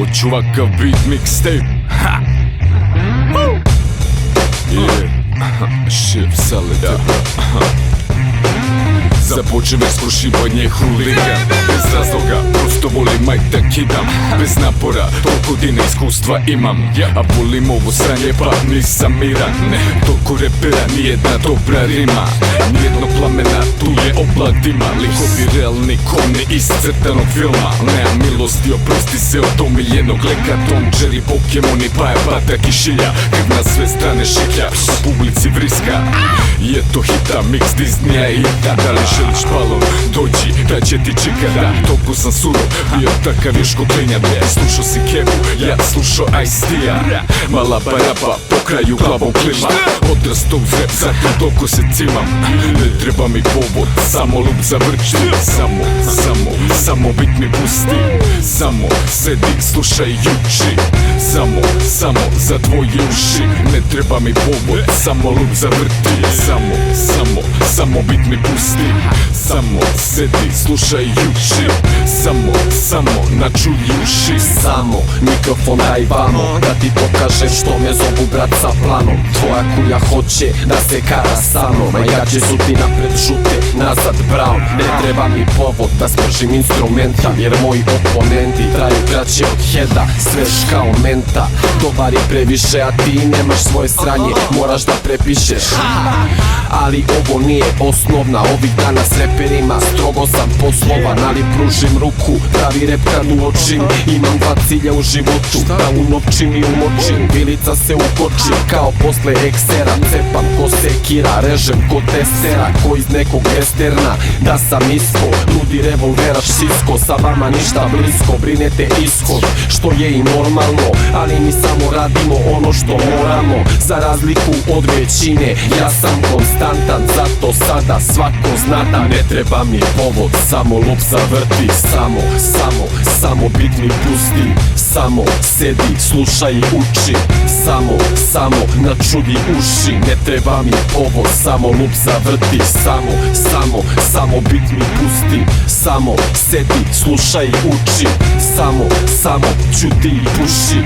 Od čuvaka beat mixtape. Ha! Šef Saleda. Započeo skrušivanje hrulika. Bez razloga, prosto volim majk da kidam. Bez napora, toliko godina iskustva imam. A volim ovo sranje pa nisam miran. Toliko repera, nijedna dobra rima. Nijedno plamena, tu je oblak dima. Likovi realni kone iz crtanog filma. Nema milosti, oprosti se od omiljenog leka. Tom, Jerry, Pokemoni, Paja, Batak i Šilja. Krv na sve strane šiklja, u publici vriska. I eto hita, mix Disneya i hita. Da li želiš balon, dođi, da će ti čikada. Toliko sam surov, bio takav još ko klinja. Slušao si Kevu, ja slušao Ice-T-a. Mala baraba, po kraju glavom klima. Odrastao uz rap, zato doko se cimam. Ne treba mi povod, samo lup zavrći. Samo bit mi pusti. Samo sedi, slušaj i uči. Samo za tvoje uši. Ne treba mi povod, samo lup zavrti. Samo bit mi pusti. Samo sedi, slušaj i uči. Samo načuj uši. Samo mikrofon daj vamo, da ti pokažem što me zovu brat sa planom. Tvoja kuja hoće da se kara sa mnom, a ja će su ti napred žute, nazad brown. Ne treba mi povod da spržim instrumenta, jer moji oponenti traju kraće od heda, svež kao menta. Dobar je previše, a ti nemaš svoje sranje, moraš da prepišeš. Ali ovo nije osnovna, ovih dana s reperima strogo sam poslovan. Ali pružim ruku, pravi rep kad uočim. Imam dva cilja u životu, da unovčim i umočim. Vilica se ukoči, kao posle eksera. Cepam ko sekira, režem ko testera, ko iz nekog westerna. Da sam isko, ludi revolveraš sisko. Sa vama ništa blisko, brinete ishod, što je i normalno. Ali mi samo radimo ono što moramo. Za razliku od većine, ja sam konstantan. Zato sada svako zna da ne treba mi povod, samo lup zavrti. Samo bit mi pusti. Samo sedi, slušaj i uči. Samo načudi uši. Ne treba mi povod, samo lup zavrti. Samo bit mi pusti. Samo sedi, slušaj i uči. Samo čudi i puši.